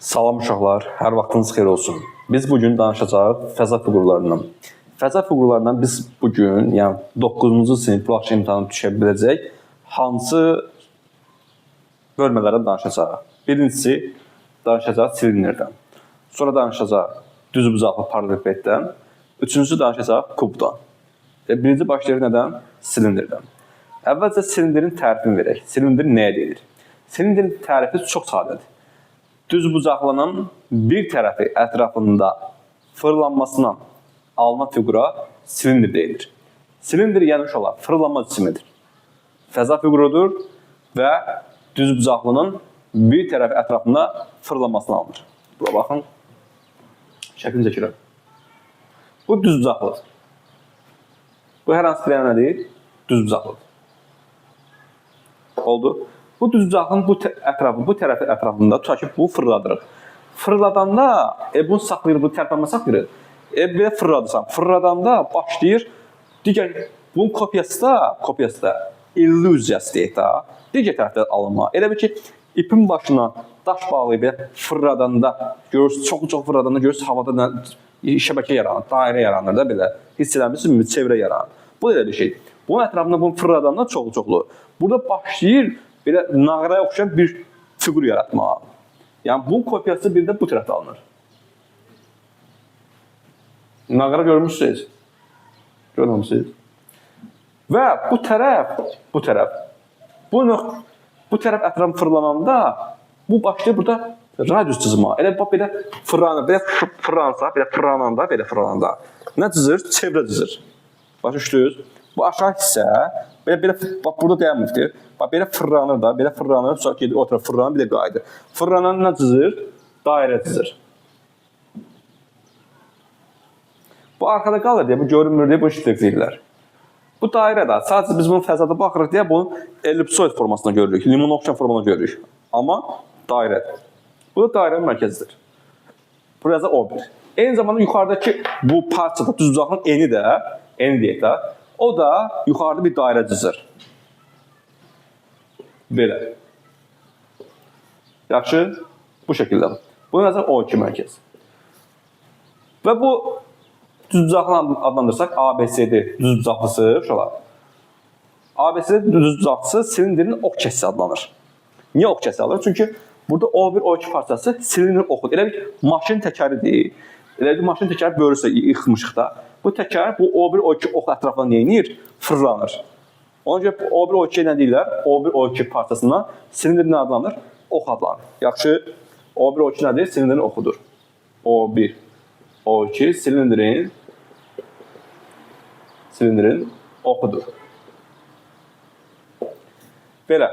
Salam uşaqlar, hər vaxtınız xeyir olsun. Biz bugün danışacağıq fəza fiqurlarından. Fəza fiqurlarından biz bugün, yəni 9-cu sinif buraxılış imtahanı düşə biləcək hansı bölmələrdən danışacağıq. Birincisi danışacağıq silindirdən. Sonra danışacağıq düzbucaqlı paralelipeddən. Üçüncüsü danışacaq kubdan. Birinci başlayırıq nədən? Silindirdən. Əvvəlcə silindirin tərifini verək. Silindir nəyə deyilir? Silindirin tərifi çox sadədir. Düzbucaqlının bir tərəfi ətrafında fırlanmasına alınan fiqura silindir deyilir. Silindir yəni uşaqlar fırlanma cismidir. Fəza fiqurudur və düzbucaqlının bir tərəfi ətrafında fırlanmasına alınır. Bura baxın. Şəklini çəkirəm. Bu düzbucaqlıdır. Bu hər hansı bir nədir? Düzbucaqlıdır. Oldu. Bu düzbucaqlının bu tərəfi ətrafında tutaq ki, bu fırladırıq. Fırladanda, bunu saxlayır, bu tərpənmə saxlayır. Belə fırladırsan. Fırladanda başlayır, digər, bunun kopyası da illüziyası deyək da, digər tərəfdə alınma. Elə bir ki, ipin başına daş bağlayıb belə fırladanda, görürsünüz, çox fırladanda görürsünüz, havada şəbəkə yaranır, dairə yaranır da belə. Hiss eləmişsiniz, çevrə yaranır. Bu da elə bir şey. Bunun ətrafında bunu fırladanda çoxlu. Burada başlayır, belə nağaraya oxşayan bir fiqur yaratmağa. Yəni, bunun kopyası bir də bu tərəfdə alınır. Nağara görmüşsünüz. Görmüşsünüz. Və bu tərəf. Bu tərəf ətrafı fırlananda, bu başlayır burada radius cızma. Elə belə fırlananda, nə cızır? Çevrə cızır. Başa düşdünüz? Bu aşağı hissə, bax burada dayanmırdır. Bax belə fırlanır da, belə fırlanır, sonra gedir o tərəf fırlanır, bir də qayıdır. Fırlanan nə cızır? Dairə cızır. Bu arxada qalır deyə, bu görünmür deyə, bu işlək deyirlər. Bu dairə də, sadəcə biz bunun fəzada baxırıq deyə, bunu ellipsoid formasına görürük, limon oxşayan formada görürük. Amma dairədir. Bu da dairənin mərkəzidir. Burası O1. Eyni zamanda yuxarıdakı bu parçada düzbucaqlının eni deyək də, o da yuxarıda bir dairə cızır. Belə. Yaxşı, bu şəkildə. Bunun nəzər O2 mərkəz. Və bu düzbucaqlı adlandırsaq, ABCD düzbucaqlısı, uşaqlar. ABCD düzbucaqlısı silindirin ox kəsisi adlanır. Niyə ox kəsisi alır? Çünki burada O1, O2 parçası silindirin oxudur. Elə bir maşın təkəri deyil. Elə bir maşın təkəri böyrüsə yıxmışıq da. Bu təkər, bu O1, O2 ox ətrafına neyinir? Fırlanır. Ona görə O1, O2 nə deyirlər? O1, O2 parçasından silindir nə adlanır? Ox adlanır. Yaxşı, O1, O2 nədir? Silindirin oxudur. O1, O2 silindirin oxudur. Belə.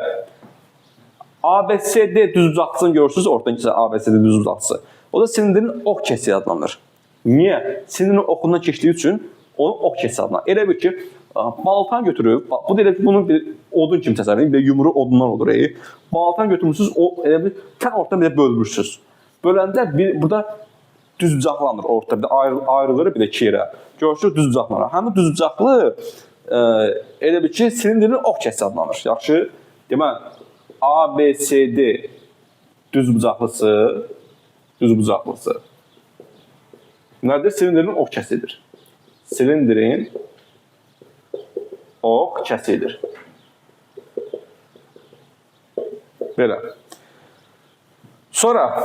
ABCD düzbucaqlısını görürsünüz, ortadan keçən ABCD düzbucaqlısı. O da silindirin ox kəsiyi adlanır. Niyə? Silindirin oxundan keçdiyi üçün onun ox kəsiyi adlanır. Elə bir ki, baltan götürüb, bu da elə ki, bunun bir odun kimi təsəvvür edin, bir yumru odundan olur. Baltan götürmüşsünüz, elə bir tən ortadan bir də bölmüşsünüz. Böləndə burada düzbucaqlanır ortada, bir də ayrılır bir də iki yerə. Görürsünüz düzbucaqlanır. Həmin düzbucaqlı elə bir ki, silindirin ox kəsiyi adlanır. Yaxşı, deməli, ABCD düzbucaqlısı nədir? Silindirin ox kəsidir. Silindirin ox kəsidir. Belə. Sonra,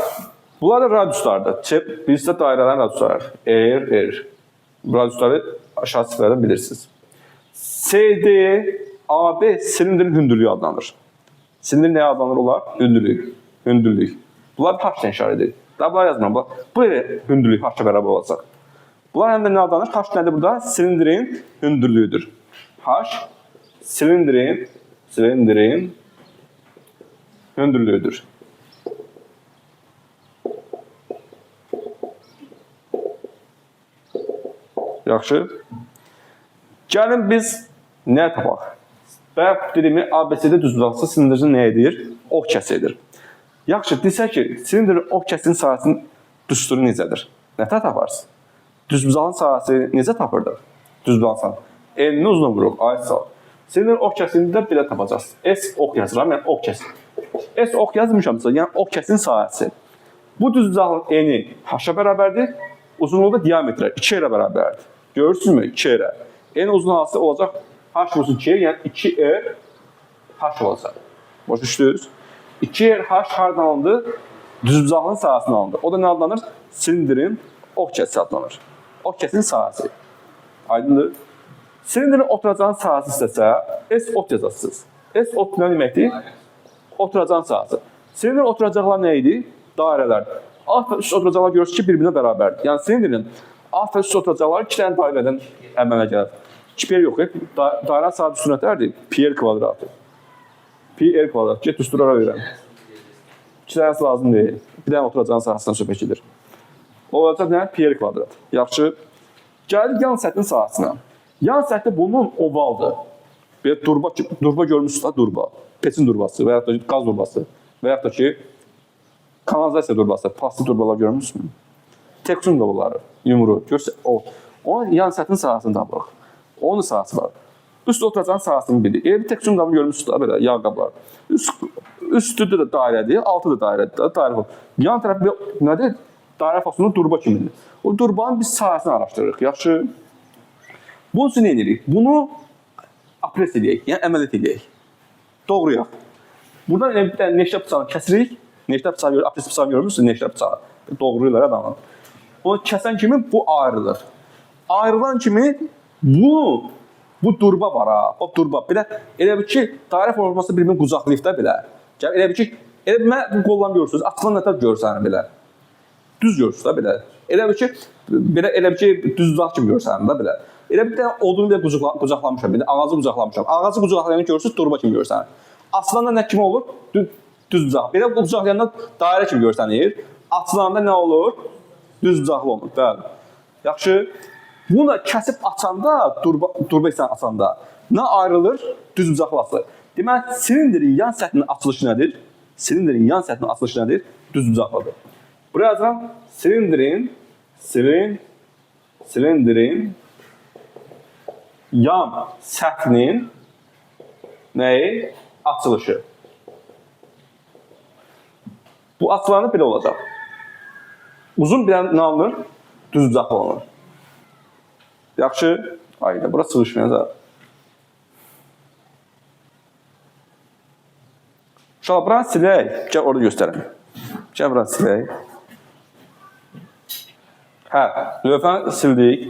bunlar da radiuslardır. Birisi də dairələrin radiusları. R. Bu radiusları aşağı sifərdən bilirsiniz. CD, AB silindirin hündürlüyü adlanır. Silindir nəyə adlanır olar? Hündürlük. Bunlar H-dən işarə edir. Daha bunlar yazmıram. Bu elə hündürlük H-a bərabər olacaq. Bunlar həm də nə adlanır? H nədir burada? Silindirin hündürlüyüdür. H silindirin hündürlüyüdür. Yaxşı. Gəlin biz nəyə tapaq? Və dediyimi ABCD düzbucaqlısı silindirin nə edir? Ox kəsidir. Yaxşı, desək ki, silindirin ox kəsinin sahəsinin düsturu necədir? Nətər taparsın? Düzbucaqlının sahəsi necə tapırdıq? Düzbucaqlının elini uzun vuruq, ayetsal. Silindirin ox kəsini də belə tapacaqsınız. S ox yazıram, yəni ox kəsi. S ox yazmışamsa, yəni ox kəsinin sahəsi. Bu düzbucaqlığın eni h-a bərabərdir, uzunluğu da diametrə 2 ilə bərabərdir. Görürsünüzmü? 2 ilə. En uzun hansı olacaq? H vursun 2'ye, yəni 2R H olacaq. Başa düşdünüz? 2R H hardan alındı? Düzbucaqlığın sahəsindən alındı. O da nə adlanır? Silindrin ox kəsisi adlanır. Ox kəsisin sahəsi. Aydındır? Silindrin oturacağın sahəsi istəsə, S-ot yazacaqsınız. S-ot nə deməkdir? Oturacağın sahəsi. Silindrin oturacaqlar nə idi? Dairələrdir. Alt və üst oturacaqlar görürsünüz ki, bir-birinə bərabərdir. Yəni silindrin alt və üst oturacaqlar 2 dənə dairədən əmələ gəlir. 2 yok. Dairə saat sürətlərdir. Pi r kvadratı. Pi r kvadrat. Get üstürara öyrən. 2 dənəsi lazım deyil. Bir dənə oturacağın sahəsindən söhbət gedir. O olacaq nə? Pi r kvadrat. Yaxşı. Gəlir yan səthin sahəsinə. Yan səthi bunun ovaldır. Belə durba görmüşsünüz da durba. Peçin durbası və yaxud da qaz durbası və yaxud da ki kanalizasiya durbası, plastik durbalar görmüşsünüz mü? Teksun qabları, yumru. Görsə o. Onun yan səthin sahəsini tapırıq. Onun sahəsi var. Üst oturacağın sahəsini bilir. Bir teksun qabı görmüşsünüz da belə yağ qablar. Üstü də dairədir, altı da dairədir. Dairə. Yan tərəfi nədir? Dairə faslunu durba kimidir. O durbanın biz sahəsini araşdırırıq. Yaxşı. Bunun üçün nə edirik? Bunu apres edək, yəni əməliyyat edək. Doğruyaq. Buradan bir dənə neştə bıçağını kəsirik. Neştə bıçağı görür, apres bıçağı görmürsünüz, neştə bıçağı. Doğruyurlar adamı. Onu kəsən kimi bu ayrılır. Ayrılan kimi bu durba var ha. O durba. Elə bir ki, dairə forması bir-birini qucaqlayıb da belə. Elə bir ki, mən bu qollan görürsünüz, açılan nətər görürsən belə. Düz görürsünüz da belə. Elə bir ki, düz uzaq kimi görürsən da belə. Elə bir dənə odunu da qucaqlamışam, bir də ağacı qucaqlamışam. Ağacı qucaqlayanı görürsünüz, durba kimi görürsən. Açılanda nə kimi olur? Düz uzaq. Belə qucaqlayanda dairə kimi görsənir. Açılanda nə olur? Düz uzaqlı olur. Bəli. Yaxşı. Bunu kəsib açanda, durba isə açanda nə ayrılır? Düz bucaqlı açılır. Demək, silindrin yan səthinin açılışı nədir? Silindrin yan səthinin açılışı nədir? Düz bucaqlıdır. Buraya yazıram, silindrin yan səthinin nəyi? Açılışı. Bu açılanı belə olacaq. Uzun bir nə alınır? Düz bucaqlı alınır. Yaxşı. Ayda, bura sığışmayacaq. Uşaq, buranı silək. Gəl, orada göstərim. Gəl, buranı silək. Hə, lövhəni sildik.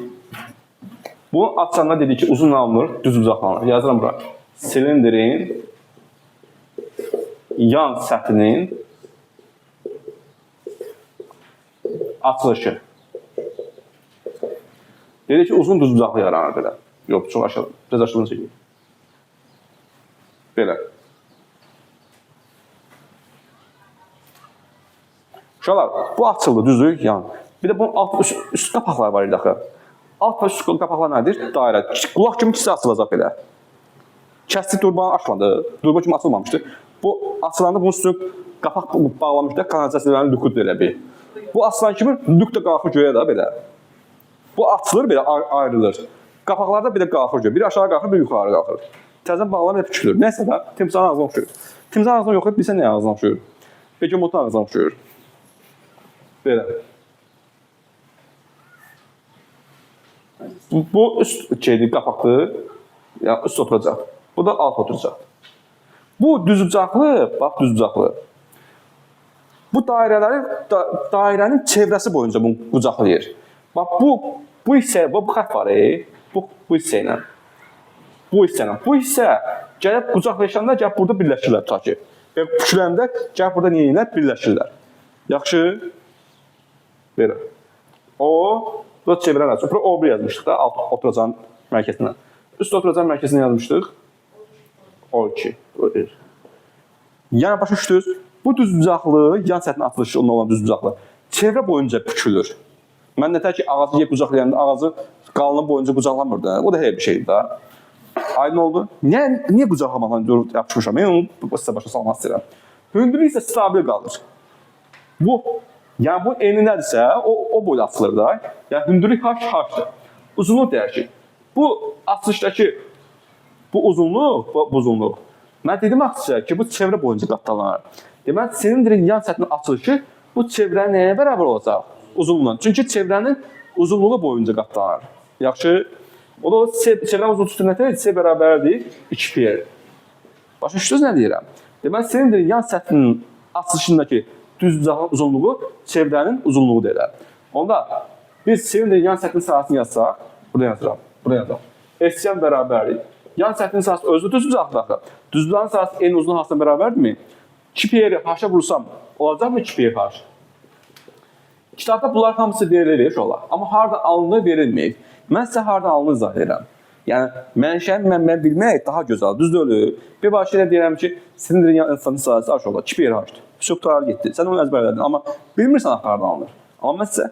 Bunu açanda dedik ki, uzun alınır, düz bucaqlanır. Yazıram bura. Silindrin yan səthinin açılışı. Dedik ki, uzun düz bucaqlı yaranır belə. Yox, çox aşağı. Biraz aşağıdan çəkeyim. Belə. Uşaqlar, bu açıldı, düzdür, yan. Bir də bunun alt üst qapaqları var idi axı. Alt və üst qapaqlar nədir? Dairə. Qulaq kimi ikisi açılacaq belə. Kəsdik durbanı açmadı. Durba kimi açılmamışdı. Bu açılanda bunun üstünü qapaq bağlamışdı. Kanalizasiyaların lükudur elə bir. Bu açılan kimi lük də qalxır göyə da belə. Bu açılır belə ayrılır. Qapaqlarda belə qalxır göyə. Biri aşağı qalxır, biri yuxarı qalxır. Təzən bağlanır, hep küçülür. Nəysə də timsahın ağzına oxşuyur. Timsahın ağzına yox, bilsə nəyə ağzına oxşuyur? Begemotun ağzına oxşuyur. Belə. Bu üst şeydir, qapaqdır. Yəni üst oturacaq. Bu da alt oturacaq. Bu düzbucaqlı, bax düzbucaqlı. Bu dairənin çevrəsi boyunca bunu qucaqlayır. Bax bu hissə, bu xətt var, bu hissə ilə. Bu hissə gəlib qucaqlaşanda gəlib burada birləşirlər tutaq ki. Və küçüləndə gəlib burada nə edirlər? Birləşirlər. Yaxşı. Belə. Bu da çevirən açıq. Bura O1 yazmışdıq da, alt oturacağın mərkəzinə. Üst oturacağın mərkəzinə yazmışdıq. O2. Yəni başa düşdünüz. Bu düzbucaqlı, yan səthin açılışı olan düzbucaqlı çevrə boyunca bükülür. Mən nətər ki, ağacı yeyib qucaqlayanda ağacı qalını boyunca qucaqlamırdı. O da hər bir şeydir da. Aydın oldu. Niyə qucaqlamadan yapışmışam? Mən onu sizə başa salmaq istəyirəm. Hündürlük isə stabil qalır. Yəni bu eni nədirsə, o boyda açılır da. Yəni hündürlük h-dır. Uzunluq dəyişir. Bu açılışdakı bu uzunluq. Mən dedim axı ki, bu çevrə boyunca qatlanır. Demək, silindrin yan səthinin açılışı Bu çevrə nəyə bərabər olacaq? Uzunluğuna. Çünki çevrənin uzunluğu boyunca qatlanır. Yaxşı. O da çevrənin uzunluğu üstünlükdə C bərabərdir 2πr. Başa düşdünüz nə deyirəm? Deməli, silindrin yan səthinin açılışındakı düzbucaqlığın uzunluğu çevrənin uzunluğudur elə. Onda biz silindrin yan səthinin sahəsini yazsaq, burada yazıram, burada yazıram. S-yan bərabərdir. Yan səthinin sahəsi özü düzbucaqlıqdır. Düzbucağın sahəsi en uzunluğu hansına bərabərdirmi? 2πr h-a vursam, olacaqmı 2πr h? Kitabda bunlar hamısı verilir olar. Amma harada alınır verilməyib. Mən sizə harada alınır izah edirəm. Yəni, mənşəni mən bilmək daha gözəl, düzdür. Bir başqa ilə deyirəm ki, silindrin yan səthinin sahəsi h olar, 2πr h-dır. Çox tutarlı getdi. Sən onu əzbərlədin, amma bilmirsən harada alınır. Amma mən sizə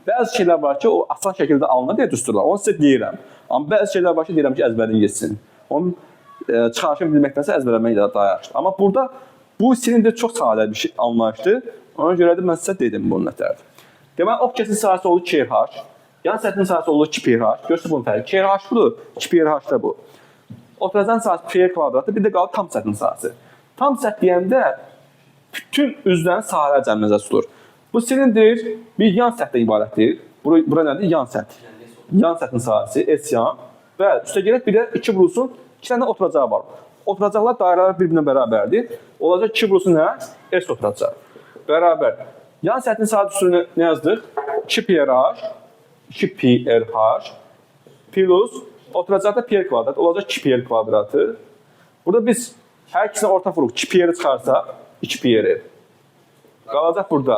bəzi şeylər var ki, o asan şəkildə alınır deyə düsturlar. Onu sizə deyirəm. Amma bəzi şeylər var ki, deyirəm ki, əzbərdən geçsin. Onun çıxarışını bilməkdənsə əzbərləmək daha yaxşıdır. Amma burada bu silindir çox sadə bir şey anlayışdır. Ona görə də mən sizə dedim bunun nətərdir. Deməli, ok kəsin sahəsi olur 2πr. Yan səthinin sahəsi olur 2πr. Görürsünüz bunun fərqi. 2πr budur, 2πr da bu. Oturazan sahəsi πr kvadratı, bir də qalır tam səthinin sahəsi. Tam səth deyəndə bütün üzlərin sahələr cəmləzə tutulur. Bu silindir bir yan səthdən ibarətdir. Bura nədir? Yan səth. Yan səthin sahəsi, S-yan və üstə gələk bir də 2 vurulsun, 2 dənə oturacağı var. Oturacaqlar dairələr bir-birinə bərabərdir. Olacaq 2 vurulsun nə? S oturacaq. Bərabər. Yan səthin sahə düsturunu nə yazdıq? 2πr, 2πr plus oturacaqda πr kvadrat. Olacaq 2πr kvadratı. Burada biz hər ikisinə orta vuruq. 2πr çıxarsa 2πr. Qalacaq burada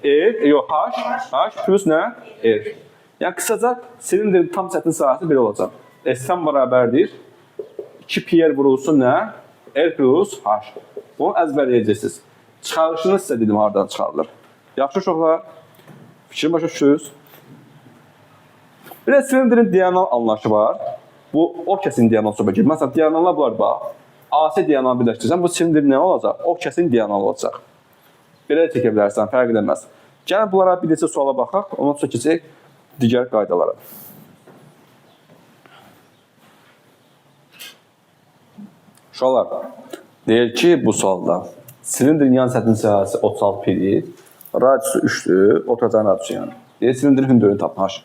h plus nə? R. Yəni, qısaca silindrin tam səthin sahəsi belə olacaq. S-dən bərabərdir. 2πr vurulsun nə? R plus h. Bunu əzbərləyəcəksiniz. Çıxarışını sizə dedim haradan çıxarılır. Yaxşı uşaqlar. Fikrin başa düşürsünüz. Bir də silindrin diagonal anlayışı var. Bu ok kəsin diagonal söhbət gedir. Məsələn, diagonallar bunlar bax. AC diagonal birləşdirsən, bu silindir nə olacaq? Ok kəsin diagonal olacaq. Belə çəkə bilərsən, fərq edəməz. Gəlin bunlara bir neçə suala baxaq, ondan sonra keçək digər qaydalara. Uşaqlar, deyir ki, bu sualda silindrin yan səthinin sahəsi 36 pidir, radiusu 3-dür, oturacağın radiusu yəni. Deyir, silindrin hündürlüyünü tapın, h.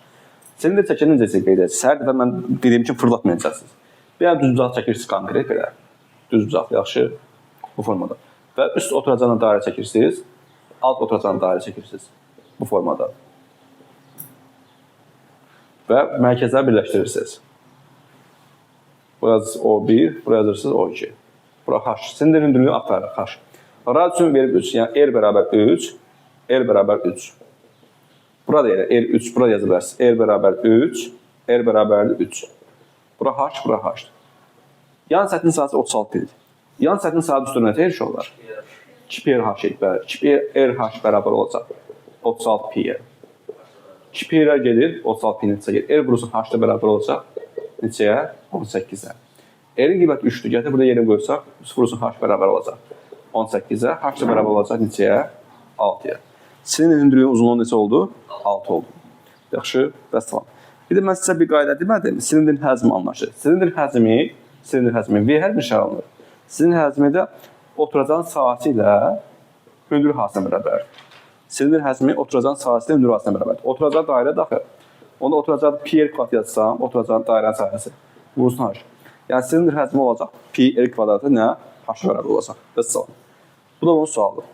Silindir çəkini necə qeyd edəcəksiniz? Hər dəfə mən dediyim kimi fırlatmayacaqsınız. Bir dənə düzbucaq çəkirsiniz konkret belə. Düzbucaq, yaxşı, bu formada. Və üst oturacağına dairə çəkirsiniz, alt oturacağına dairə çəkirsiniz bu formada. Və mərkəzləri birləşdirirsiniz. Burası O1, buraya yazırsınız O2. Bura H. Silindir hündürlüyünü axtarırıq H. Radiusunu verib 3. Yəni R bərabər 3, R bərabər 3. Burada elə R3, burada yazı bilərsiniz. R bərabər 3, R bərabər 3. Bura H, bura H. Yan səthin sahəsi 36 idi. Yan səthin sahə düsturuna nə iş olar? 2πr-h edir. 2πr-h bərabər olacaq. 36 πr. 2πr gedir, 36 π neçə gedir. R vurulsun h-da bərabər olacaq. Neçəyə? 18-ə. R-in qiyməti 3-dür. Gətir burada yerini qoysaq, vurulsun h bərabər olacaq. 18-ə. H-da bərabər olacaq neçəyə? 6-ya. Silindrin hündürlüyünün uzunluğu neçə oldu? 6 oldu. Yaxşı, bəs tamam. Bir də mən sizə bir qayda demədim. Silindrin həzmi anlaşır. Silindrin həzmi V hər bir şey alınır. Sizin həzmidə oturacağın sahəsi ilə hündürlük hasına bərabər. Silindrin həzmi oturacağın sahəsi ilə hündürlük hasına bərabər. Oturacaq dairə daxil. Onda oturacaq πr kvadrat yazsam, oturacağın dairənin sahəsi vurulsun h. Yəni silindrin həzmi olacaq πr kvadratı nə? H bərabər olacaq. Bəs salam. Bu da onun sualıdır.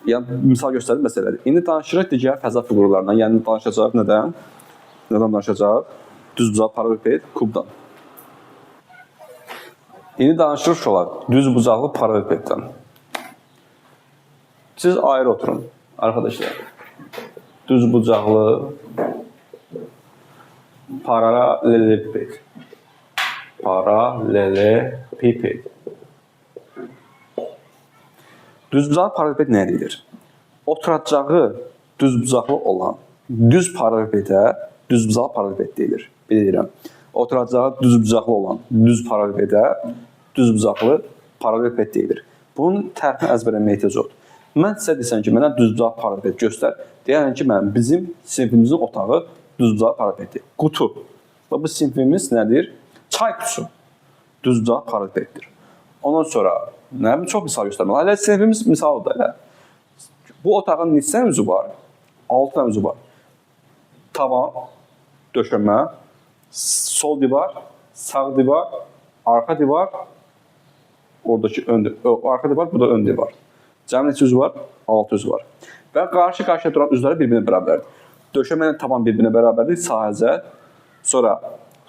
Yəni misal göstərdim məsələdir. İndi danışırıq digər fəza fiqurlarından. Yəni danışacaq nədən? Nədən danışacaq? Düzbucaq, paraleliped, kubdan. İndi danışırıq olar düzbucaqlı paralelipeddən. Siz ayrı oturun arkadaşlar. Düzbucaqlı paraleliped. Paraleliped. Düzbucaqlı paraleliped nə edir? Oturacağı düzbucaqlı olan düz paralelepedə düzbucaqlı paraleliped deyilir. Bilirəm. Oturacağı düzbucaqlı olan düz paralelepedə düzbucaqlı paraleliped deyilir. Bunun tərifini əzbərləməyə ehtiyac yoxdur. Mən sizə desəm ki, mənə düzbucaqlı paraleliped göstər. Deyərəm ki, bizim sinifimizin otağı düzbucaqlı paralelipeddir. Qutu. Və bu sinifimiz nədir? Çay qutusu. Düzbucaqlı paralelipeddir. Ondan sonra çox misal göstərməliyəm. Sinifimiz misaldır. Bu otağın neçə üzü var? 6 dənə üzü var. Tavan, döşəmə, sol divar, sağ divar, arka divar, oradaki arka divar, bu da ön divar. Cəmi neçə üzü var? 6 üzü var. Və qarşı-qarşıya duran üzləri bir-birinə bərabərdir. Döşəmə ilə tavan bir-birinə bərabərdir, sahəcə. Sonra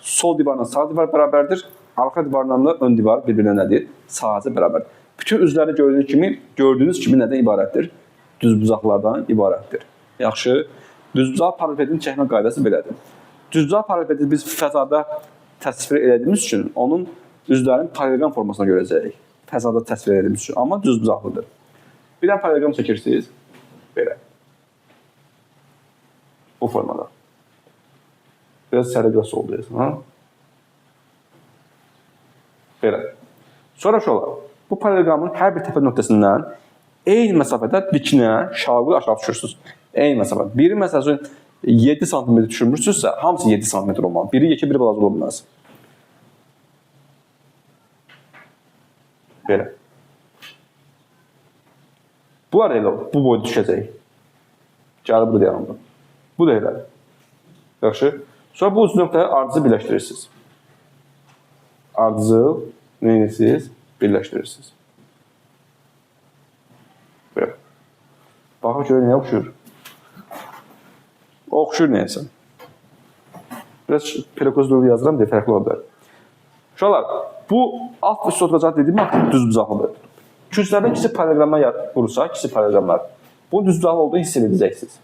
sol divarla sağ divar bərabərdir. Arka divarla da ön divar bir-birinə nədir? Sahəcə bərabərdir. Bütün üzləri gördüyünüz kimi nədən ibarətdir? Düzbucaqlardan ibarətdir. Yaxşı. Düzbucaq paralelin çəkmə qaydası belədir. Düzbucaq paraleli biz fəzada təsvir edildiyimiz üçün onun üzlərin paralelogram formasına görəcəyik. Fəzada təsvir edildiyimiz üçün. Amma düzbucaqlıdır. Bir dənə paralelogram çəkirsiniz. Belə. Bu formada. Biraz sərəqrəs oldu. Belə. Sonra şu olar. Bu paralelogramın hər bir təpə nöqtəsindən eyni məsafədə dikinə, şaqlı aşağı düşürsünüz. Eyni məsafə. Biri məsələn 7 sm düşürmürsünüzsə, hamısı 7 sm olmalı. Biri yekə, biri balaca ola bilməz. Belə. Bu ara elə bu boyda düşəcək. Gəlib burada yanımda. Bu da elədir. Yaxşı. Sonra bu uc nöqtəyə ardıcı birləşdirirsiniz. Ardıcı neyinirsiniz? Birləşdirirsiniz. Belə. Baxaq görə nəyə oxşur? Oxşur nəyəsə. Biraz pedakozluğu yazıram deyə fərqli ola bilər. Uşaqlar, bu alt üst oturacaq dediyim artıq düz bucaqlıdır. Kürsülərdən ikisi paralelogramlar vurursa, ikisi paralelogramlar. Bunun düz bucaqlı olduğunu hiss edəcəksiniz.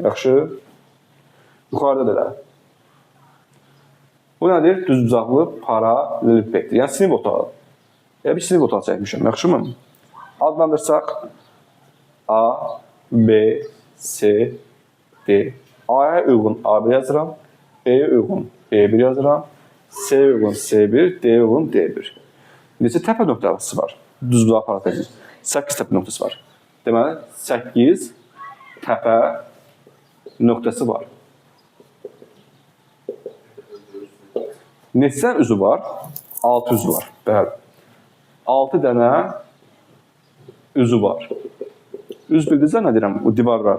Yaxşı. Yuxarıda da elə. Bu nədir? Düz bucaqlı paralelipeddir. Yəni sinif otağı. Ya bir sinif otağı çəkmişəm. Yaxşı mı? Adlandırsaq A, B, C, D. A'ya uyğun A1 yazıram. B'ye uyğun B1 yazıram. C'ye uyğun C1, D'ye uyğun D1. Neçə təpə nöqtəsi var? Düz bucaq paralelin. 8 təpə nöqtəsi var. Deməli, 8 təpə nöqtəsi var. Neçə üzü var? 6 üzü var. Bəli. 6 dənə üzü var. Üz bildirsə nə deyirəm? O divarlar.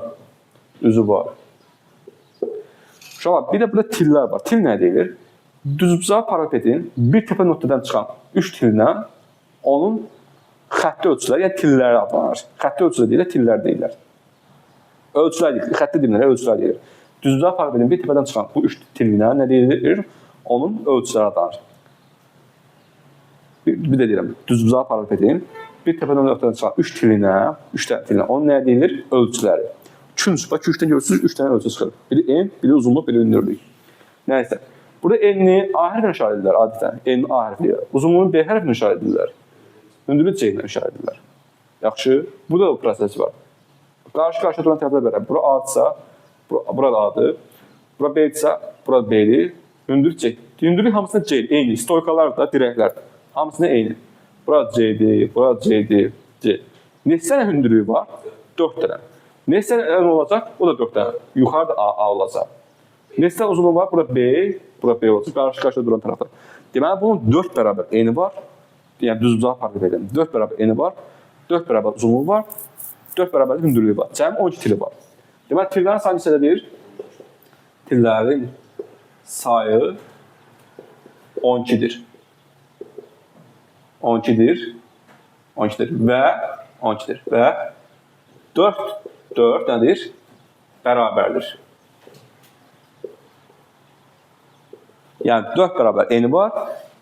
Üzü var. Uşaqlar, bir də burada tillər var. Til nə deyilir? Düzbucaq paralelin bir təpə nöqtədən çıxan 3 tildən onun xətti ölçüləri, yəni tilləri adlanır. Xətti ölçüləri deyirlər, tillər deyirlər. Ölçülər deyilir, xətti dilləri ölçülər deyilir. Düzbucaq paralelin bir təpədən çıxan bu 3 tilinə nə deyilir? Onun ölçüləri adlanır. Bir də deyirəm, düzbucaq paralelin bir təpədən nöqtədən çıxan 3 tilinə, 3 dənə tilinə, onun nə deyilir? Ölçüləri. Künc, bax 3 dənə görürsünüz, 3 dənə ölçü çıxır. Biri en, biri uzunluq, biri hündürlük. Nəysə. Burada enni A hərfinə işarə edirlər adətən. Enni A hərfi. Uzunluğunu B hərfinə işarə edirlər. Hündürlük C ilə işarə edirlər. Yaxşı. Bu da proses var. Qarşı-qarşıya duran tərəflər bərabər. Bura A-dırsa, bura A-dır. Bura B-dirsə, bura B-dir. Hündürlük C. Hündürlük hamısına C. Eyni. Stoykalar da, dirəklər. Hamısına eyni. Bura C-dir, bura C-dir, C. Neçə dənə hündürlüyü var? 4 dənə. Neçə dənə olacaq? O da 4 dənə. Yuxarıda A olacaq. Neçə dənə uzunluğu var? Bura B, bura B olacaq. Qarşı-qarşıya duran tərəflər. Deməli, bunun 4 bərabər eni var. Yəni, düzbucaq paralelin 4 bərabər eni var. 4 bərabər uzunluğu var. 4 bərabər hündürlüyü var. Cəmi 12 tili var. Deməli, tillərin sayı neçədədir? Tillərin sayı 12-dir. 12-dir. 12-dir. Və 12-dir. Və 4 nədir? Bərabərdir. Yəni 4 bərabər eni var,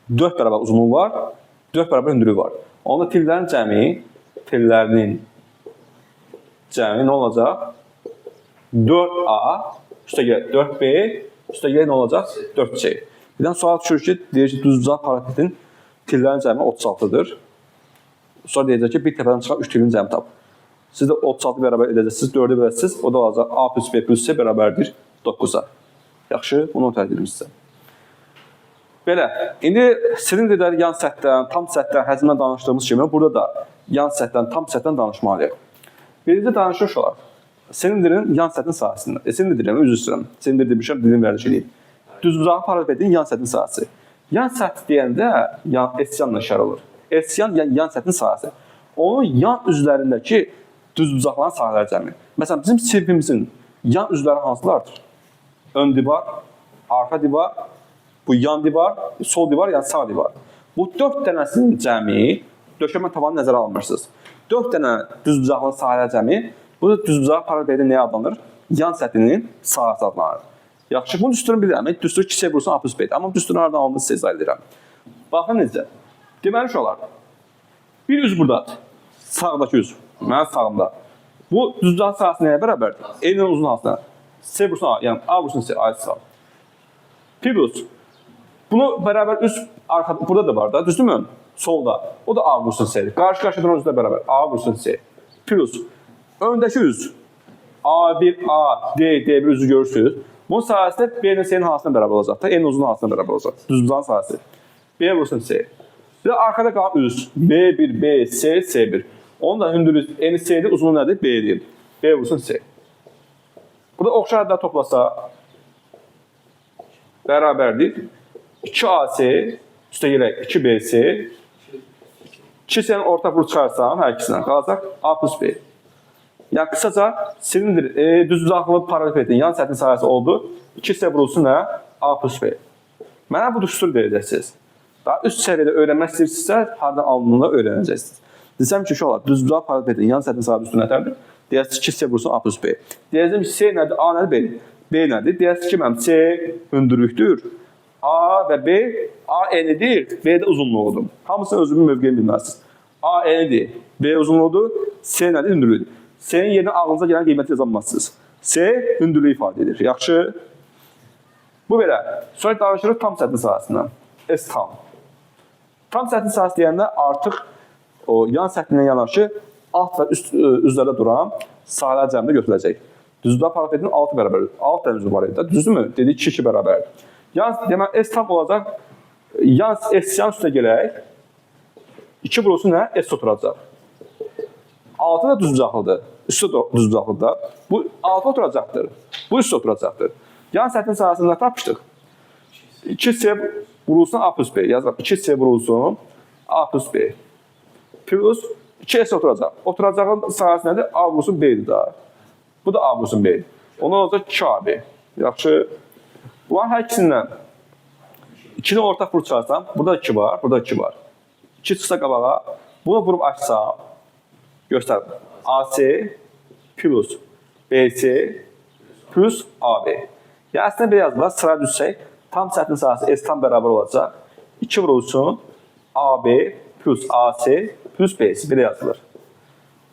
4 bərabər uzunluğu var, 4 bərabər hündürlüyü var. Onda tillərinin cəmi nə olacaq? 4A, üstəgəl 4B, üstəgəl nə olacaq? 4C. Birdən sual düşür ki, deyir ki, düzbucaq paralelin tillərin cəmi 36-dır. Sonra deyəcək ki, bir təpədən çıxan 3 tilin cəmi tap. Siz də 36 bərabər edəcəksiniz, 4-ü böləcəksiniz, o da olacaq A plus B plus C bərabərdir 9-a. Yaxşı, bunu tərk edim sizə. Belə, indi silindrlər yan səthdən, tam səthdən, həcmdən danışdığımız kimi, burada da yan səthdən, tam səthdən danışmalıyıq. Birinci danışış olar. Silindrin yan səthin sahəsində. Silindr deyirəm, üzr istəyirəm. Silindr demişəm, dilim vərdiş edeyim. Düzbucağı paralelin yan səthin sahəsi. Yan səth deyəndə S yanla işarə olur. S yan, yəni yan səthin sahəsi. onun yan üzərindəki düzbucaqların sayıları cəmi. Məsələn, bizim sirfimizin yan üzləri hansılardır? Ön divar, arxa divar, bu yan divar, sol divar, yəni sağ divar. Bu 4 dənəsinin cəmi, döşəmə tavanı nəzərə almırsınız. 4 dənə düzbucaqlının sayıları cəmi, bu düzbucağı paralel nəyə adlanır? Yan səthinin sahəsi adlanır. Yaxşı, bunun düsturunu bilirəm. Düstur 2 vursun A plus B'dir. Amma düsturun haradan alındığını sizə izah edirəm. Baxın necə. Deməli uşaqlar, bir üz buradadır. Sağdakı üz. Mənim sağımda. Bu düzbucağın sahəsi nəyə bərabərdir? Elin uzun altına. C vursun A, yəni A vursun C, ayrı sağ. Pi plus. Bunu bərabər üz arxa, burada da var da, düzdürmü? Solda. O da A vursun C'dir. Qarşı-qarşıya duran üzlə bərabər. A vursun C. Plus. Öndəki üz. A1, A, D, D1 üzü görürsünüz. Bunun sahəsində B ilə C-nin hansına bərabər olacaq da, N uzun hansına bərabər olacaq. Düzbucağın sahəsi. B vursun C. Bir də arkada qalan üz. B1, B, C, C1. Onun da hündürlüyü N C'dir, uzunluğu nədir? B'dir. B vursun C. Burada oxşar ədələr toplasa bərabərdir. 2AC üstə gələk 2BC 2C'nin orta vur çıxarsam hər ikisindən qalacaq A plus B. Yəni qısaca silindir düzbucaqlı paralelin yan səthin sahəsi oldu. 2C vurulsun nə? A plus B. Mənə bu düsturu verəcəksiniz. Daha üst səviyyədə öyrənmək istəyirsinizsə, hardan alındığını öyrənəcəksiniz. Desəm ki, şu olar, düzbucaqlı paralelin yan səthin sahəsi üstü nətərdir? Deyəsiniz 2C vurulsun A plus B. Deyəcəm ki, C nədir? A nədir? B. B nədir? Deyəsiniz ki, mənim C hündürlükdür. A və B, A enidir, B də uzunluğudur. Hamısının özünün mövqeyini bilməlisiniz. A enidir, B uzunluğudur, C nədir? Hündürlüyüdür. C-nin yerinə ağlınıza gələn qiyməti yazamazsınız. C hündürlüyü ifadə edir. Yaxşı. Bu belə. Sonra danışırıq tam səthin sahəsindən. S tam. Tam səthin sahəsi deyəndə artıq o yan səthindən yanaşı alt və üst üzlərdə duran sahələr cəmdə götürüləcək. Düzbucaq paralelin 6 bərabərdir. 6 dənə üzvü var idi. Düzdürmü? Dedik 2 bərabərdir. Deməli, S tam olacaq. Yan S yan üstə gələk. 2 vurulsun nə? S oturacaq. 6 da düzbucaqlıdır. Üstü düzbucaqlıdır. Bu 6 oturacaqdır. Bu üstü oturacaqdır. Yan səthin sahəsində tapışdıq. 2C vurulsun A plus B. Yazaq 2C vurulsun A plus B. Plus 2S oturacaq. Oturacağın sahəsi nədir? A vurulsun B'dir da. Bu da A vurulsun B'dir. Ondan olacaq 2AB. Yaxşı. Bunların hər ikisindən 2-ni ortaq vur çıxarsam, burada 2 var, burada 2 var. 2 çıxsa qabağa, bunu vurub açsam, göstər. AC plus BC plus AB. Yəni, əslində belə yazılar, sıra düzsək, tam səthin sahəsi S tam bərabər olacaq. 2 vurulsun AB plus AC plus BC. Belə yazılır.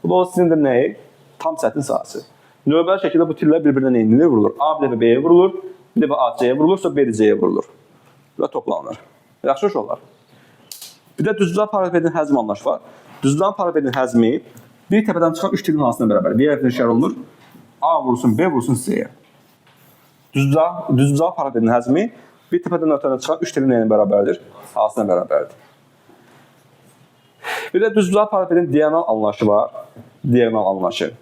Bu da o silindir nəyi? Tam səthin sahəsi. Növbəli şəkildə bu tillər bir-birinə neyinliyə vurulur? A bir də B'yə vurulur, bir də AC-yə vurulur, sonra B də C-yə vurulur. Və toplanır. Yaxşı iş olar. Bir də düzbucaq paralelin həzmi anlayışı var. Düzbucaq paralelin həzmi bir təpədən çıxan 3 tilin hansına bərabər. Bir yerdə işarə olunur. A vurulsun, B vurulsun C-yə. Düzbucaq paralelin həzmi bir təpədən ötədən çıxan 3 tilin nəyinə bərabərdir? Hansına bərabərdir. Bir də düzbucaq paralelin diagonal anlayışı var. Diagonal anlayışı.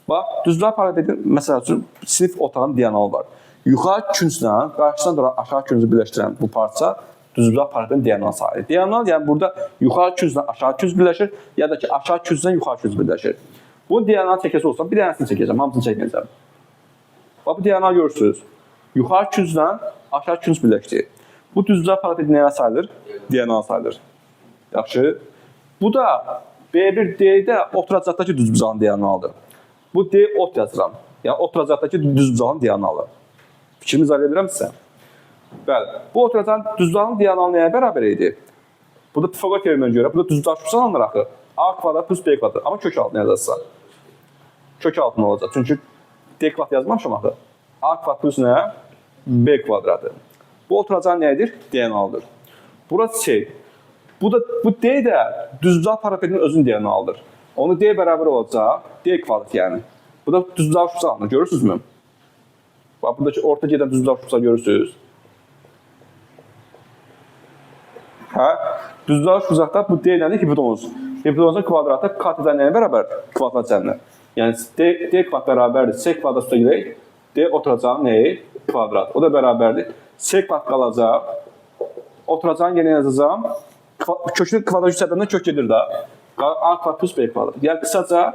Bax, düzbucaq paralelin, məsəl üçün, sinif otağın diagonalı var. Yuxarı künclə, qarşıdan duran aşağı küncü birləşdirən bu parça düzbucaq paralelin diagonal sayılır. Diagonal, yəni burada yuxarı künclə aşağı künc birləşir, ya da ki, aşağı künclə yuxarı künc birləşir. Bunun diagonal çəkəsi olsa, bir dənəsini çəkəcəm, hamısını çəkməyəcəm. Bax, bu diagonal görürsünüz. Yuxarı künclə aşağı künc birləşdir. Bu düzbucaq paralelin nəyə sayılır? Diagonal sayılır. Yaxşı. Bu da B1, D-də oturacaqdakı düzbucağın diagonalıdır. Bu D ot yazıram. Yəni, oturacaqdakı düzbucağın diagonalı. Fikrimi izah edirəm sizə. Bəli. Bu oturacağın düzbucağın diagonalı nəyə bərabər idi? Bu da Pifaqor teoreminə görə, bu da düzbucaq şübhəsi alınır axı. A kvadrat plus B kvadrat. Amma kök altına yazarsa. Kök altına olacaq. Çünki D kvadrat yazmamışam axı. A kvadrat plus nə? B kvadratı. Bu oturacağın nədir? Diagonalıdır. Burası C. Bu D də düzbucaq paralelin özünün diagonalıdır. Onu D bərabər olacaq. D kvadrat yəni. Bu da düzbucaq şübhəsi alınır. Görürsünüzmü? Bax, buradakı orta gedən düzbucaq şübhəsi görürsünüz. Hə? Düzbucaq şübhəsi bu D nədir? Hipotenuz. Hipotenuzun kvadratı katedən nəyə bərabər? Kvadrat cəmlə. Yəni D kvadrat bərabərdir. C kvadrat üstə gələk. D oturacağın nəyi? Kvadrat. O da bərabərdir. C kvadrat qalacaq. Oturacağın yenə yazacağım. Kökün kvadrat hissəsindən kök gedir də. A kvadrat plus B kvadrat. Yəni qısaca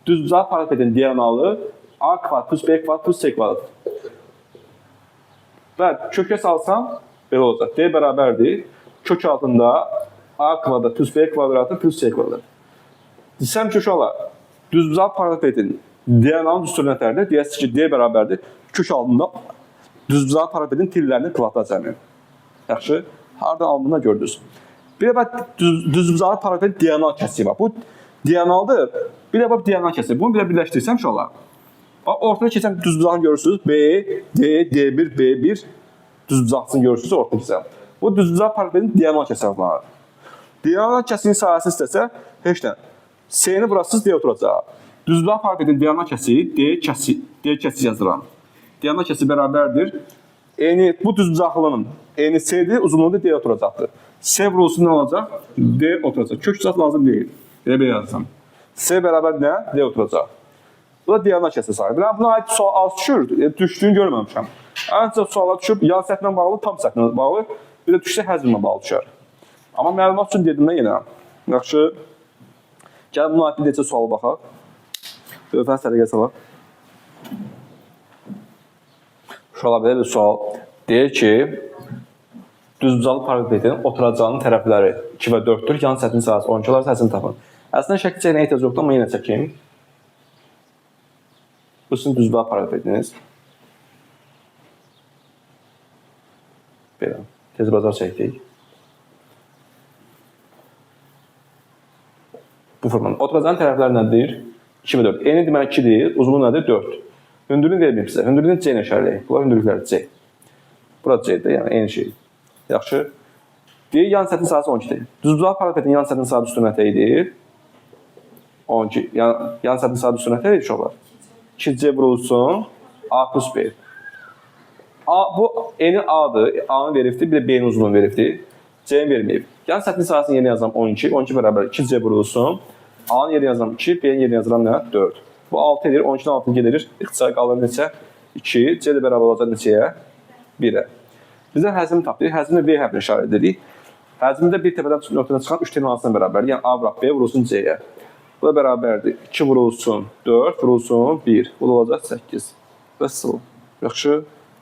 düzbucaq paralelin diagonalı A kvadrat plus B kvadrat plus C kvadrat. Və kökə salsam belə olacaq. D bərabərdir. Kök altında A kvadrat plus B kvadratı plus C kvadrat. Desəm ki, uşaqlar, düzbucaq paralelin diagonalın üstünlüyünə tərdir. Deyəsiz ki, D bərabərdir. Kök altında düzbucaq paralelin tillərinin kvadrat cəmi. Yaxşı, hardan aldığını gördünüz. Bir də düzbucaq paralelin diagonal kəsiyi var. Bu diagonaldır. Bir də diagonal kəsiyi. Bunu belə birləşdirsəm uşaqlar. Ortada keçən düzbucağını görürsünüz. B, D, D1, B1 düzbucaqsını görürsünüz ortada keçən. Bu düzbucaq paralelin diagonal kəsiyi var. Diagonal kəsiyin sahəsi istəsə, heç nə. C-ni burasız D oturacaq. Düzbucaq paralelin diagonal kəsiyi D kəsiyi yazıram. Diagonal kəsiyi bərabərdir. Bu düzbucaqlının eni C-dir, uzunluğu da D oturacaqdır. C vurulsun nə olacaq? D oturacaq. Kök uzaq lazım deyil. Belə belə yazsam. C bərabər nə? D oturacaq. Bu da diagonal kəsiyi sayılır. Buna aid sual az düşür, düşdüyünü görməmişəm. Ancaq suallar düşüb yan səthlə bağlı, tam səthlə bağlı, bir də düşsə həzmlə bağlı düşər. Amma məlumat üçün dedim mən yenə. Yaxşı. Gəlin buna aid bir neçə suala baxaq. Lütfən səliqə salaq. Uşaqlar belə bir sual. Deyir ki, düzbucaqlı paralelin oturacağının tərəfləri 2 və 4-dür. Yan səthin sahəsi 12 olarsa həcmini tapın. Əslində şəkil çəkməyə ehtiyac yoxdur, amma yenə çəkeyim. Bu sizin düzbucaqlı paraleliniz. Belə, tez bazar çəkdik. Bu formanın. Oturacağının tərəfləri nədir? 2 və 4. Eni demək 2-dir, uzunluğu nədir? 4. Hündürlüyünü verməyim sizə. Hündürlüyünü C ilə işarələyək. Bunlar hündürlükləri C. Bura C-dir, yəni eyni şey. Yaxşı. Deyir, yan səthin sahəsi 12-dir. Düzbucaqlı paralelin yan səthin sahəsi üstü nətəyidir? 12. Yan səthin sahəsi üstü nətəyidir uşaqlar? 2C vurulsun, A plus B. Bu eni A'dır, A'nı veribdir, bir də B'nin uzunluğunu veribdir. C-ni verməyib. Yan səthin sahəsini yerinə yazıram 12. 12 bərabər 2C vurulsun. A'nın yerinə yazıram 2, B'nin yerinə yazıram nə? 4. Bu 6 edir, 12-dən 6 gelir. İxtisar qalır neçə? 2. C də bərabər olacaq neçəyə? 1-ə. Bizdən həzmi tapdıq. Həzmini V hərfinə işarə edirik. Həzmində bir təpədən nöqtədən çıxan 3 terminalsına bərabər. Yəni A vuraq B vurulsun C-yə. Bu da bərabərdir. 2 vurulsun 4, vurulsun 1. Bu da olacaq 8. Və sıvı. Yaxşı,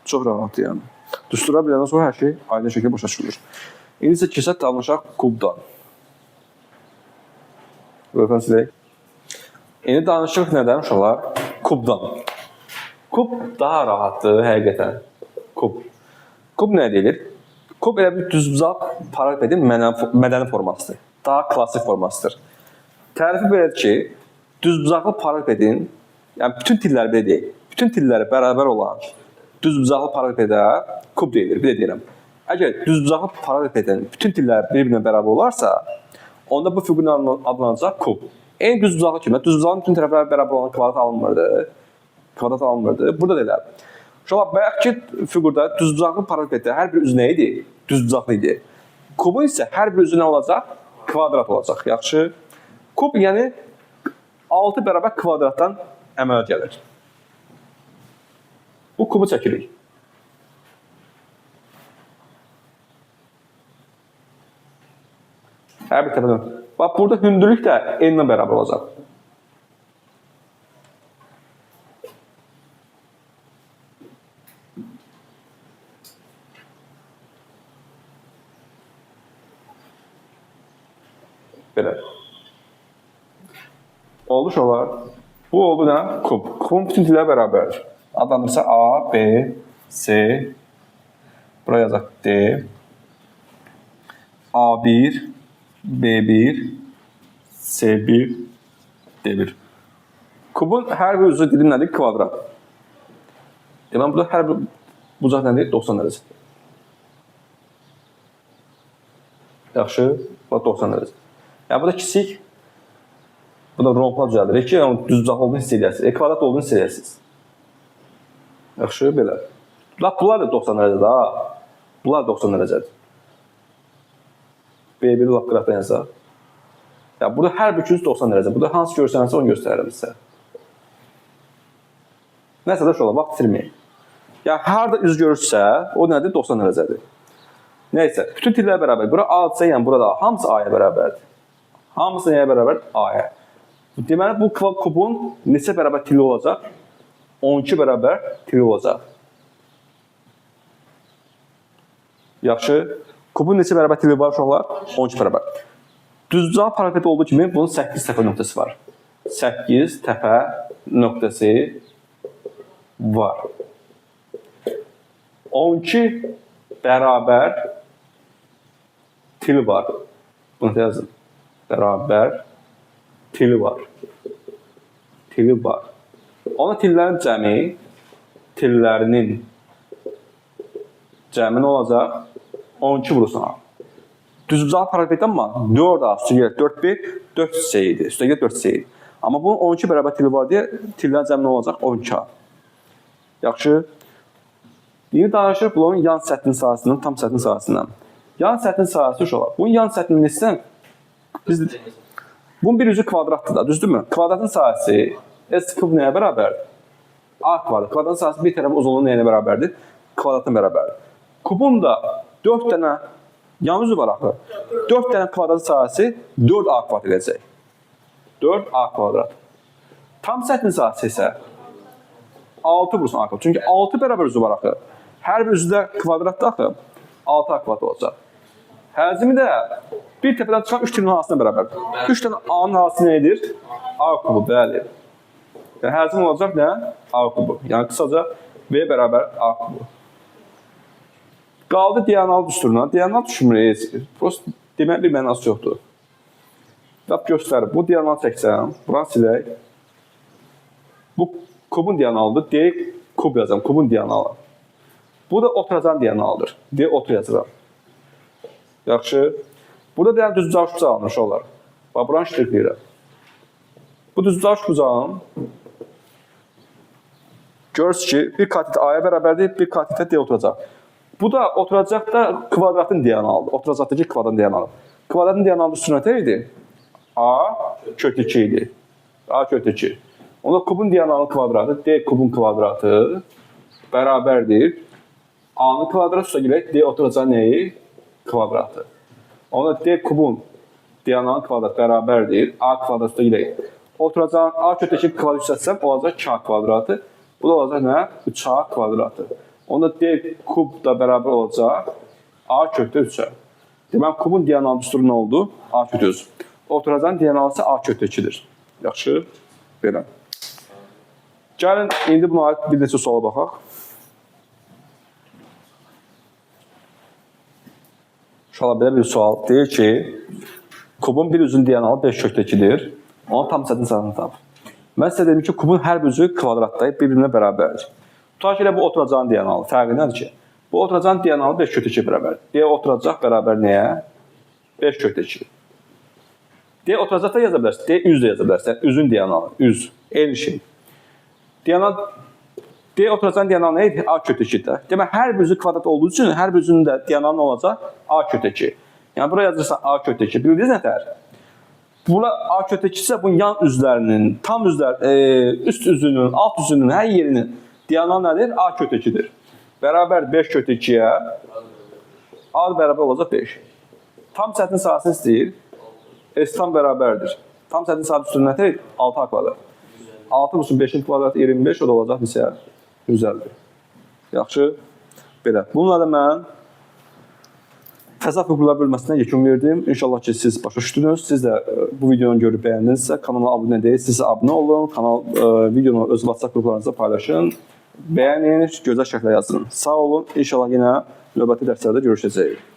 çox rahatdır yəni. Düstura biləndən sonra hər şey aydın şəkildə başa çıxılır. İndi isə keçək danışaq kubdan. Buyurun silək. İndi danışıq nədən uşaqlar? Kubdan. Kub daha rahatdır həqiqətən. Kub. Kub nə deyilir? Kub elə bir düzbucaq paralelin mədəni formasıdır. Daha klassik formasıdır. Tərifi belədir ki, düzbucaqlı paralelin, yəni bütün tillər belə deyil, bütün tilləri bərabər olan düzbucaqlı paralelə kub deyilir, bir də deyirəm. Əgər düzbucaqlı paralelin bütün tilləri bir-birinə bərabər olarsa, onda bu fiqurun adlanacaq kub. Eyni düzbucaqlı kimi, düzbucağın bütün tərəfləri bərabər olan kvadrat alınmırdı. Kvadrat alınmırdı. Burada da elə. Uşaqlar, bayaqki fiqurda düzbucaqlı paraleldə hər bir üzü nə idi? Düzbucaqlı idi. Kubun isə hər bir üzü nə olacaq? Kvadrat olacaq. Yaxşı. Kub yəni 6 bərabər kvadratdan əmələ gəlir. Bu kubu çəkirik. Hər bir tərəfdən. Bax, burada hündürlük də n-ilə bərabər olacaq. Belə. Oldu uşaqlar. Bu oldu nə? Kub. Kubun bütün tilləri bərabərdir. Adlandırsa A, B, C, buraya yazaq D, A1, B1, C1, D1. Kubun hər bir üzrə dilim nədir? Kvadrat. Deməli, burada hər bir bucaq nədir? 90 dərəcə. Yaxşı, bu da 90 dərəcə. Yəni, bu da kiçik, bu da rompla düzəldirik ki, düzbucaq olduğunu hiss edərsiniz. Kvadrat olduğunu hiss edərsiniz. Yaxşı, belə. Bunlar da 90 dərəcədir, ha. Bunlar 90 dərəcədir. B1 lap qıraqdan yazaq. Yəni, burada hər bir 90 dərəcə. Burada hansı görsənsə onu göstərirəm sizə. Nəsə də şola, vaxt itirməyin. Yəni, harada üz görürsə, o nədir? 90 dərəcədir. Neysə, bütün tillər bərabər. Bura A-dırsa, yəni burada hamısı A-ya bərabərdir. Hamısı nəyə bərabər? A-ya. Deməli, bu kubun neçə bərabər tili olacaq? 12 bərabər tili olacaq. Yaxşı. Kubun neçə bərabər tili var uşaqlar? 12 bərabər. Düzbucaq paraleliped olduğu kimi bunun 8 təpə nöqtəsi var. 8 təpə nöqtəsi var. 12 bərabər tili var. Bunu da yazın. Bərabər tili var. Tili var. Ona tillərin cəmi, tillərinin cəmi nə olacaq? 12 vurursan. Düzbucaq paralelipeddən amma 4 A, üstə gəlir 4 B, 4 C idi. Üstə gəlir 4 C idi. Amma bunun 12 bərabər tili var deyə tillərin cəmi nə olacaq? 12 A. Yaxşı. İndi danışırıq bunun yan səthin sahəsindən, tam səthin sahəsindən. Yan səthin sahəsi uşaqlar. Bunun yan səthinin neçədən? Bunun bir üzü kvadratdır da, düzdürmü? Kvadratın sahəsi S kub nəyə bərabərdir? A kvadrat. Kvadratın sahəsi bir tərəfin uzunluğu nəyə bərabərdir? Kvadratın bərabərdir. Kubun da 4 dənə yan üzü var axı. 4 dənə kvadratın sahəsi 4A kvadrat edəcək. 4A kvadrat. Tam səthin sahəsi isə 6 vursun A kvadrat. Çünki 6 bərabər üzü var axı. Hər bir üzü də kvadratda axı 6A kvadrat olacaq. Həzimi də bir təpədən çıxan 3 tilin arasına bərabərdir. 3 dənə A-nın arası nə edir? A kubu, bəli. Yəni, həzim olacaq nə? A kubu. Yəni, qısaca V bərabər A kubu. Qaldı diagonal düsturuna. Diagonal düşmür. Prost demək bir mənası yoxdur. Lap göstərir. Bu diagonal çəksəm, buranı silək. Bu kubun diagonalıdır. D kub yazam, kubun diagonalı. Bu da oturacağın diagonaldır. D otur yazıram. Yaxşı. Burada deyən düzbucaq üçbucağı alınır olar. Bax, buranı şirkləyirəm. Bu düzbucaq üçbucağın görürsünüz ki, bir katet A-ya bərabərdir, bir katet D oturacaq. Bu da oturacaq da kvadratın diagonalıdır. Oturacaqdakı kvadratın diagonalı. Kvadratın diagonalı sürəti idi? A kök 2 idi. A kök 2. Onda kubun diagonalı kvadratı, D kubun kvadratı bərabərdir. A-nın kvadratı üstə gələk, D oturacaq nəyi? Kvadratı. Onda D kubun diagonalı kvadrat bərabərdir. A kvadratı üstə gələk. Oturacaq A kök 2 kvadrat üstətsəm, olacaq 2A kvadratı. Bu da olacaq nə? 3A kvadratı. Onda D kub da bərabər olacaq A kökdə 3-ə. Demək, kubun diagonalı düsturu nə oldu? A kökdə 3. Oturacağın diagonalısı A kökdə 2-dir. Yaxşı, belə. Gəlin, indi buna aid bir neçə suala baxaq. Uşaqlar, belə bir sual deyir ki, kubun bir üzün diagonalı 5 kökdə 2-dir. Onun tam səthin sahəsini tapır. Mən sizə dedim ki, kubun hər bir üzü kvadratdayıb, bir-birinə bərabərdir. Tutaq ki, bu oturacağın diagonalı. Fərqi nədir ki? Bu oturacağın diagonalı 5 kökdə 2 bərabər. D oturacaq bərabər nəyə? 5 kökdə 2. D oturacaq da yaza bilərsən. D üz də yaza bilərsən. Üzün diagonalı. Üz. Eyni şey. D oturacağın diagonalı nə idi? A kökdə 2-də. Demək, hər bir üzü kvadrat olduğu üçün hər bir üzünün də diagonalı nə olacaq? A kökdə 2. Yəni, buraya yazırsan A kökdə 2. Bildiniz nətər? Buna A kökdə 2 isə bunun yan üzlərinin, tam üzlər, üst üzünün, alt üzünün, hər yerinin diagonal nədir? A kökdə 2-dir. Bərabər 5 kökdə 2-yə A bərabər olacaq 5. Tam səthin sahəsini istəyir. S tam bərabərdir. Tam səthin sahəsinin üstünün nədir? 6A kvadrat. 6 vursun 5-in kvadratı 25, o da olacaq neçə? 150. Yaxşı. Belə. Bununla da mən fəza fəqurlar bölməsindən yekun verdim. İnşallah ki, siz başa düşdünüz. Siz də bu videonu görüb bəyəndinizsə, kanala abunə deyilsinizsə, abunə olun. Videonu öz WhatsApp qruplarınızda paylaşın. Bəyənin, gözəl şəklə yazın. Sağ olun. İnşallah yenə növbəti dərslərdə görüşəcəyik.